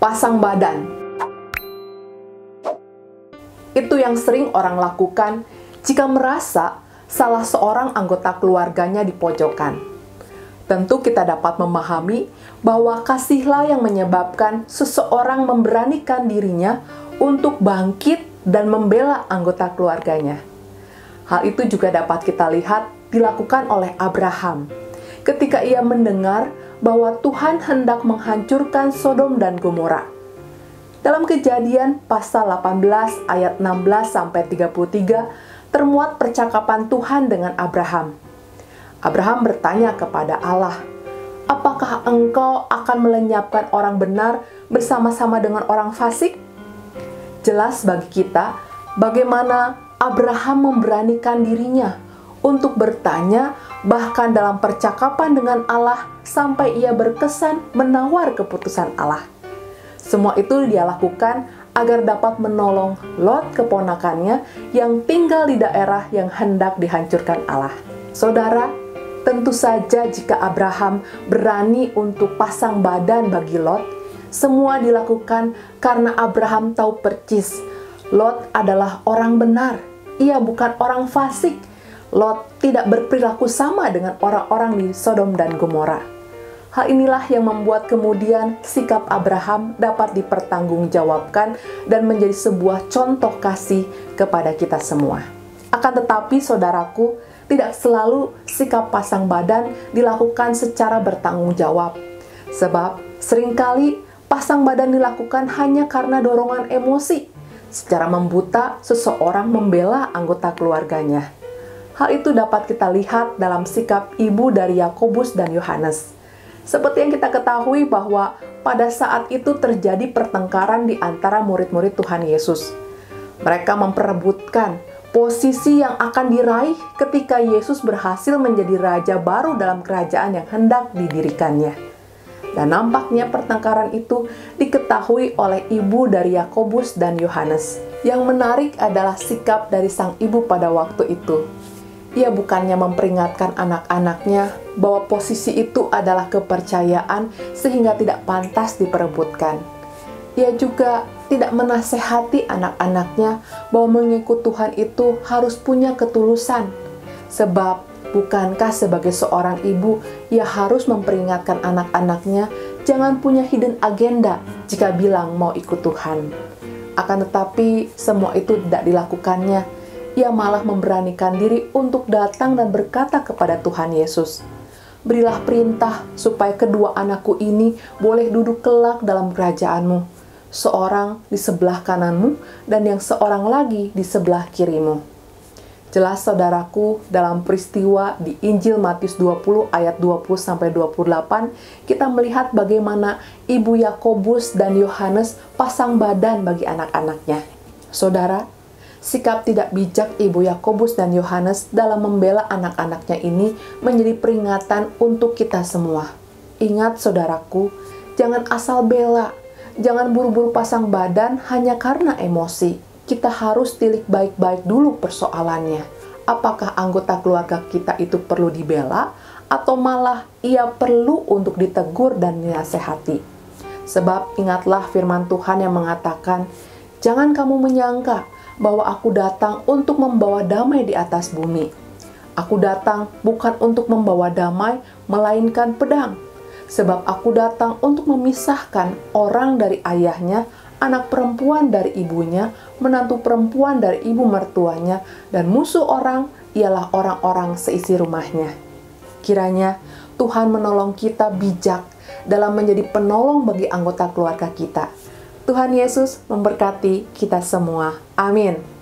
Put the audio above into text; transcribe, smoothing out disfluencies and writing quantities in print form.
pasang badan. Itu yang sering orang lakukan jika merasa salah seorang anggota keluarganya dipojokkan. Tentu kita dapat memahami bahwa kasihlah yang menyebabkan seseorang memberanikan dirinya untuk bangkit dan membela anggota keluarganya. Hal itu juga dapat kita lihat dilakukan oleh Abraham ketika ia mendengar bahwa Tuhan hendak menghancurkan Sodom dan Gomora. Dalam Kejadian pasal 18 ayat 16-33 termuat percakapan Tuhan dengan Abraham. Abraham bertanya kepada Allah, "Apakah engkau akan melenyapkan orang benar bersama-sama dengan orang fasik?" Jelas bagi kita bagaimana Abraham memberanikan dirinya untuk bertanya, bahkan dalam percakapan dengan Allah sampai ia berkesan menawar keputusan Allah. Semua itu dia lakukan agar dapat menolong Lot keponakannya yang tinggal di daerah yang hendak dihancurkan Allah. Saudara, tentu saja jika Abraham berani untuk pasang badan bagi Lot, semua dilakukan karena Abraham tahu percis Lot adalah orang benar. Ia bukan orang fasik. Lot tidak berperilaku sama dengan orang-orang di Sodom dan Gomora. Hal inilah yang membuat kemudian sikap Abraham dapat dipertanggungjawabkan dan menjadi sebuah contoh kasih kepada kita semua. Akan tetapi, saudaraku, tidak selalu sikap pasang badan dilakukan secara bertanggung jawab. Sebab seringkali pasang badan dilakukan hanya karena dorongan emosi. Secara membuta, seseorang membela anggota keluarganya. Hal itu dapat kita lihat dalam sikap ibu dari Yakobus dan Yohanes. Seperti yang kita ketahui bahwa pada saat itu terjadi pertengkaran di antara murid-murid Tuhan Yesus. Mereka memperebutkan posisi yang akan diraih ketika Yesus berhasil menjadi raja baru dalam kerajaan yang hendak didirikannya. Dan nampaknya pertengkaran itu diketahui oleh ibu dari Yakobus dan Yohanes. Yang menarik adalah sikap dari sang ibu pada waktu itu. Ia bukannya memperingatkan anak-anaknya bahwa posisi itu adalah kepercayaan sehingga tidak pantas diperebutkan. Ia juga tidak menasehati anak-anaknya bahwa mengikut Tuhan itu harus punya ketulusan. Sebab bukankah sebagai seorang ibu ia harus memperingatkan anak-anaknya jangan punya hidden agenda jika bilang mau ikut Tuhan. Akan tetapi semua itu tidak dilakukannya. Ia malah memberanikan diri untuk datang dan berkata kepada Tuhan Yesus, "Berilah perintah supaya kedua anakku ini boleh duduk kelak dalam kerajaan-Mu, seorang di sebelah kananmu dan yang seorang lagi di sebelah kirimu." Jelas saudaraku, dalam peristiwa di Injil Matius 20 ayat 20-28, kita melihat bagaimana ibu Yakobus dan Yohanes pasang badan bagi anak-anaknya. Saudara, sikap tidak bijak ibu Yakobus dan Yohanes dalam membela anak-anaknya ini menjadi peringatan untuk kita semua. Ingat saudaraku, jangan asal bela, jangan buru-buru pasang badan hanya karena emosi. Kita harus tilik baik-baik dulu persoalannya. Apakah anggota keluarga kita itu perlu dibela atau malah ia perlu untuk ditegur dan dinasehati? Sebab ingatlah firman Tuhan yang mengatakan, "Jangan kamu menyangka bahwa aku datang untuk membawa damai di atas bumi. Aku datang bukan untuk membawa damai, melainkan pedang. Sebab aku datang untuk memisahkan orang dari ayahnya, anak perempuan dari ibunya, menantu perempuan dari ibu mertuanya, dan musuh orang ialah orang-orang seisi rumahnya." Kiranya Tuhan menolong kita bijak dalam menjadi penolong bagi anggota keluarga kita. Tuhan Yesus memberkati kita semua. Amin.